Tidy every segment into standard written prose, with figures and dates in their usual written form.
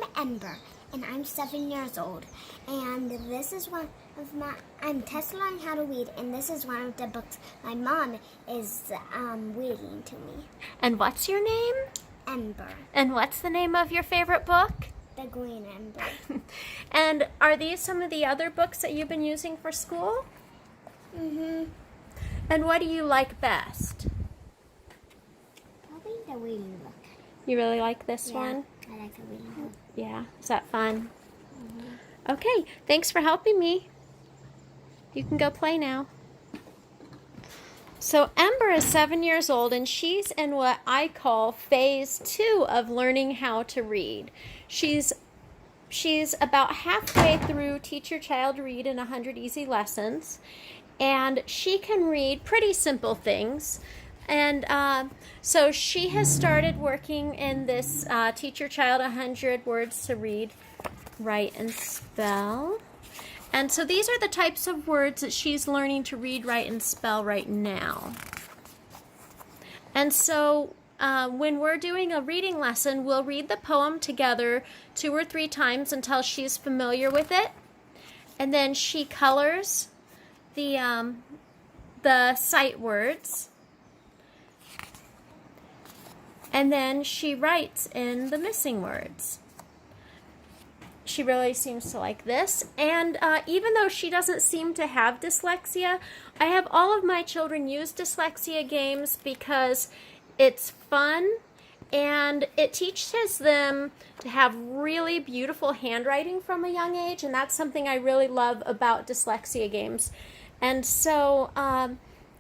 I'm Ember, and I'm 7 years old. And this is one of I'm just learning how to read, and this is one of the books my mom is reading to me. And what's your name? Ember. And what's the name of your favorite book? The Green Ember. And are these some of the other books that you've been using for school? Mm-hmm. And what do you like best? Probably the reading book. You really like this one? I like the reading book. Yeah. Is that fun? Okay. Thanks for helping me. You can go play now. So Ember is 7 years old, and she's in what I call phase 2 of learning how to read. She's about halfway through Teach Your Child to Read in 100 Easy Lessons, and she can read pretty simple things. And so she has started working in this Teach Your Child 100 Words to Read, Write, and Spell. And so these are the types of words that she's learning to read, write, and spell right now. And so when we're doing a reading lesson, we'll read the poem together 2 or 3 times until she's familiar with it. And then she colors the sight words. And then she writes in the missing words. She really seems to like this. And even though she doesn't seem to have dyslexia, I have all of my children use Dyslexia Games because it's fun and it teaches them to have really beautiful handwriting from a young age, and that's something I really love about Dyslexia Games. And so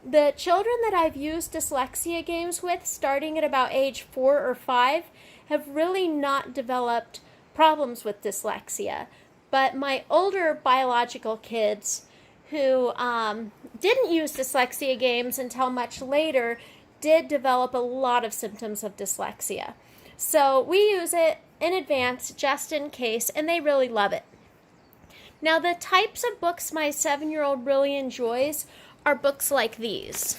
the children that I've used Dyslexia Games with, starting at about age 4 or 5, have really not developed problems with dyslexia. But my older biological kids who didn't use Dyslexia Games until much later did develop a lot of symptoms of dyslexia. So we use it in advance just in case, and they really love it. Now, the types of books my 7-year-old really enjoys are books like these.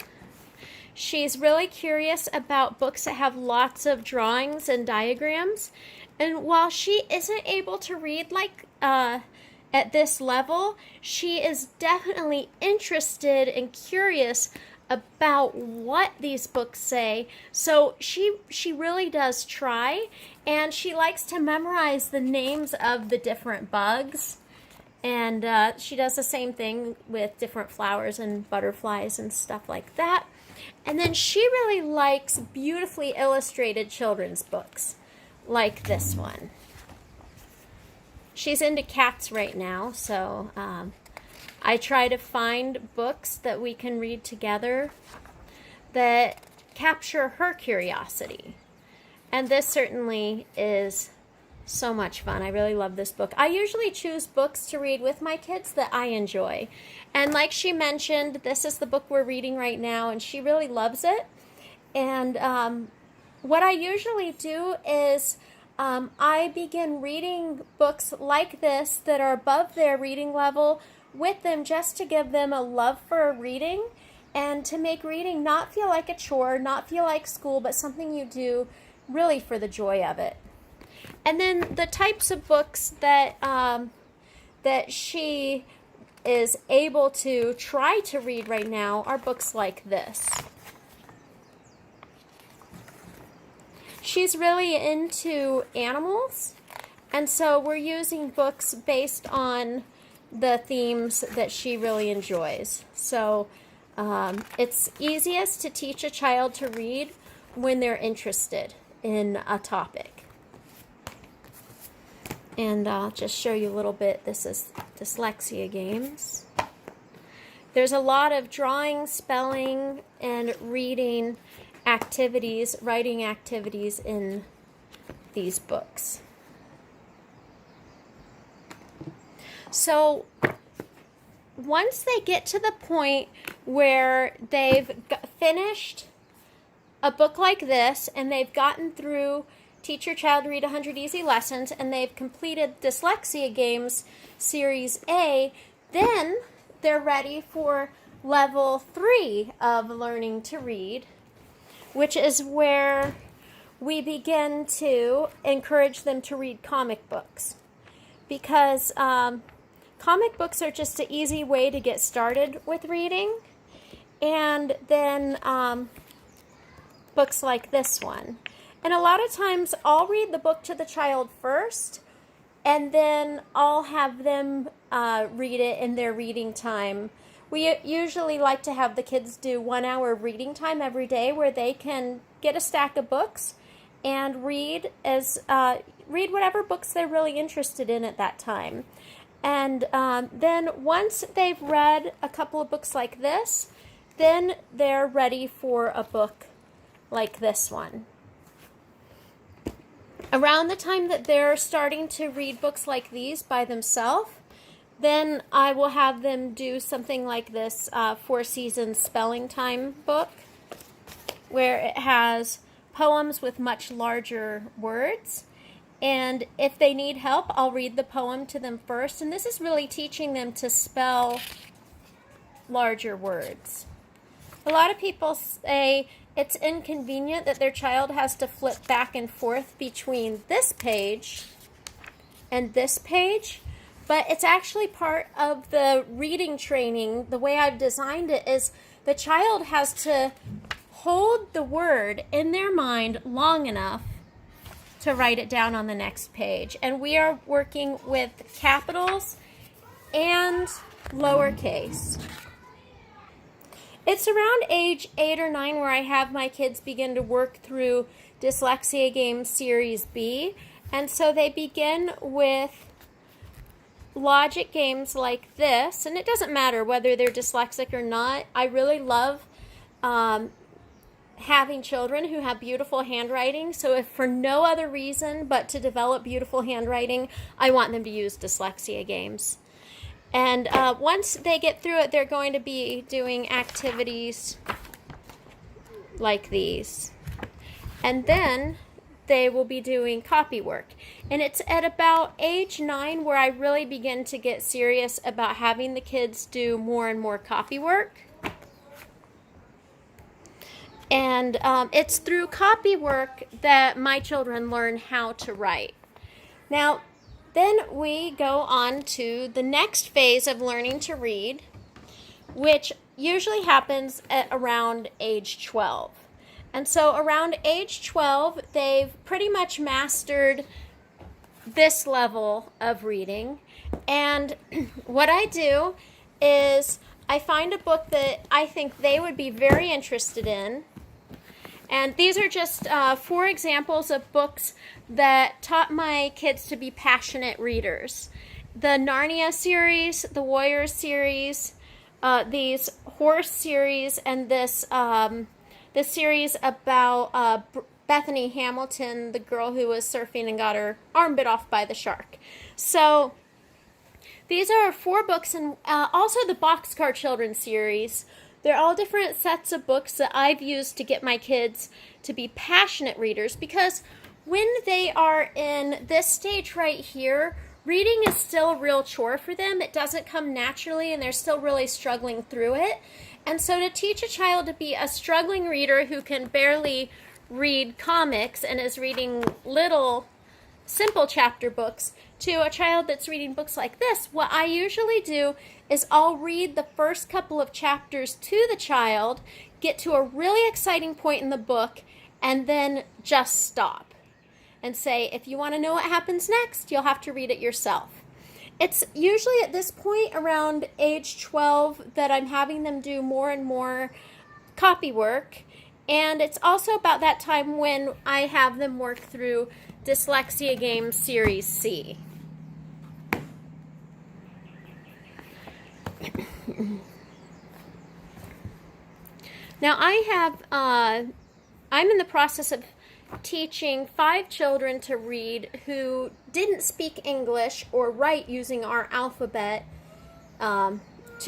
She's really curious about books that have lots of drawings and diagrams. And while she isn't able to read like at this level, she is definitely interested and curious about what these books say. So she really does try, and she likes to memorize the names of the different bugs. And she does the same thing with different flowers and butterflies and stuff like that. And then she really likes beautifully illustrated children's books, like this one. She's into cats right now, so I try to find books that we can read together that capture her curiosity. And this certainly is so much fun. I really love this book. I usually choose books to read with my kids that I enjoy. And like she mentioned, this is the book we're reading right now, and she really loves it. And what I usually do is I begin reading books like this that are above their reading level with them, just to give them a love for reading and to make reading not feel like a chore, not feel like school, but something you do really for the joy of it. And then the types of books that that she is able to try to read right now are books like this. She's really into animals, and so we're using books based on the themes that she really enjoys. So it's easiest to teach a child to read when they're interested in a topic. And I'll just show you a little bit. This is Dyslexia Games. There's a lot of drawing, spelling, and reading activities, writing activities in these books. So once they get to the point where they've finished a book like this and they've gotten through Teach Your Child to Read 100 Easy Lessons and they've completed Dyslexia Games Series A, then they're ready for level 3 of learning to read, which is where we begin to encourage them to read comic books, because comic books are just an easy way to get started with reading. And then books like this one. And a lot of times I'll read the book to the child first, and then I'll have them read it in their reading time. We usually like to have the kids do 1 hour of reading time every day, where they can get a stack of books and read whatever books they're really interested in at that time. And then once they've read a couple of books like this, then they're ready for a book like this one. Around the time that they're starting to read books like these by themselves, then I will have them do something like this 4 Seasons Spelling Time book, where it has poems with much larger words. And if they need help, I'll read the poem to them first. And this is really teaching them to spell larger words. A lot of people say it's inconvenient that their child has to flip back and forth between this page and this page, but it's actually part of the reading training. The way I've designed it is the child has to hold the word in their mind long enough to write it down on the next page. And we are working with capitals and lowercase. It's around age 8 or 9 where I have my kids begin to work through Dyslexia Game Series B. And so they begin with logic games like this. And it doesn't matter whether they're dyslexic or not. I really love having children who have beautiful handwriting. So if for no other reason but to develop beautiful handwriting, I want them to use Dyslexia Games. And once they get through it, they're going to be doing activities like these. And then they will be doing copy work. And it's at about age 9 where I really begin to get serious about having the kids do more and more copy work. And it's through copy work that my children learn how to write. Now, then we go on to the next phase of learning to read, which usually happens at around age 12. And so around age 12, they've pretty much mastered this level of reading. And what I do is I find a book that I think they would be very interested in. And these are just 4 examples of books that taught my kids to be passionate readers. The Narnia series, the Warrior series, these horse series, and this series about Bethany Hamilton, the girl who was surfing and got her arm bit off by the shark. So these are 4 books, and also the Boxcar Children series. They're all different sets of books that I've used to get my kids to be passionate readers, because when they are in this stage right here, reading is still a real chore for them. It doesn't come naturally, and they're still really struggling through it. And so to teach a child to be a struggling reader who can barely read comics and is reading little simple chapter books to a child that's reading books like this, what I usually do is I'll read the first couple of chapters to the child, get to a really exciting point in the book, and then just stop and say, if you want to know what happens next, you'll have to read it yourself. It's usually at this point around age 12 that I'm having them do more and more copy work. And it's also about that time when I have them work through Dyslexia Game Series C. Now I'm in the process of teaching 5 children to read who didn't speak English or write using our alphabet 2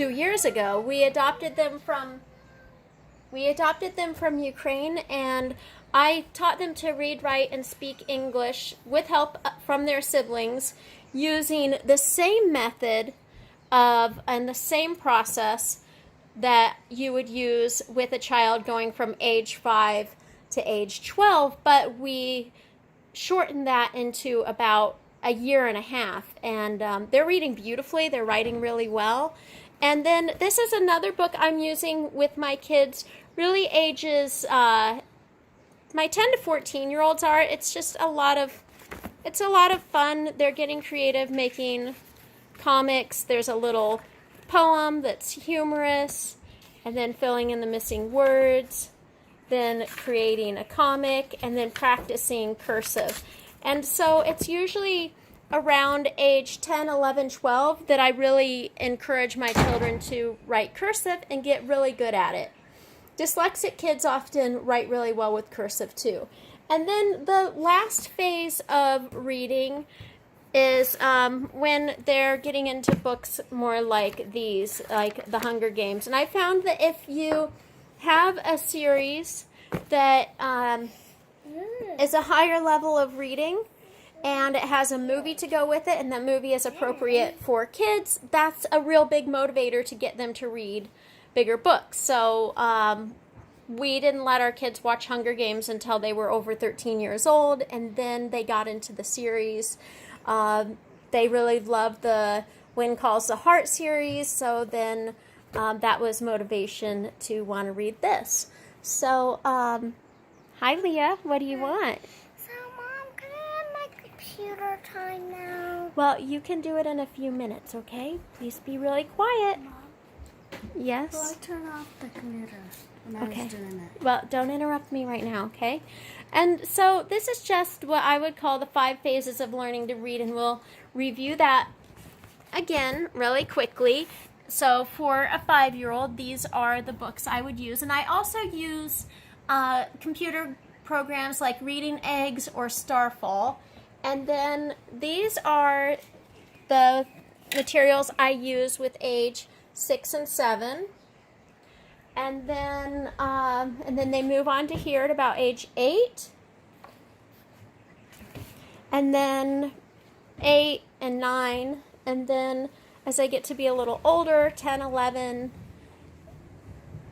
years ago. We adopted them from Ukraine, and I taught them to read, write, and speak English with help from their siblings using the same method and the same process that you would use with a child going from age 5 to age 12, but we shortened that into about a year and a half. And they're reading beautifully. They're writing really well. And then this is another book I'm using with my kids, really ages, my 10 to 14-year-olds are. It's just a lot of fun. They're getting creative, making comics. There's a little poem that's humorous, and then filling in the missing words, then creating a comic, and then practicing cursive. And so it's usually around age 10, 11, 12 that I really encourage my children to write cursive and get really good at it. Dyslexic kids often write really well with cursive too. And then the last phase of reading is when they're getting into books more like these, like The Hunger Games. And I found that if you have a series that is a higher level of reading and it has a movie to go with it, and that movie is appropriate for kids, that's a real big motivator to get them to read bigger books. So we didn't let our kids watch Hunger Games until they were over 13 years old, and then they got into the series. They really loved the Wind Calls the Heart series, so then that was motivation to want to read this. So, hi Leah, what do you want? So, Mom, can I have my computer time now? Well, you can do it in a few minutes, okay? Please be really quiet. Mom, Yes? will I turn off the computer when I Okay. was doing it? Well, don't interrupt me right now, okay? And so this is just what I would call the 5 phases of learning to read, and we'll review that again really quickly. So for a 5-year-old, these are the books I would use. And I also use computer programs like Reading Eggs or Starfall. And then these are the materials I use with age 6 and 7. And then they move on to here at about age 8. And then 8 and 9. And then as I get to be a little older, 10, 11,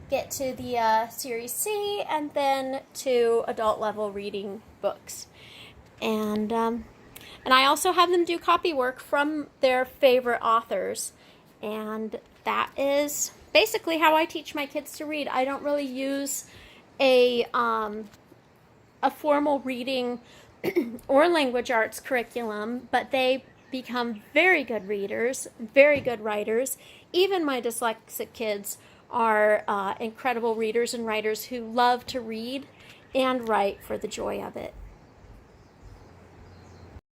get to the Series C, and then to adult level reading books. And I also have them do copy work from their favorite authors. And that is basically how I teach my kids to read. I don't really use a formal reading or language arts curriculum, but they become very good readers, very good writers. Even my dyslexic kids are incredible readers and writers who love to read and write for the joy of it.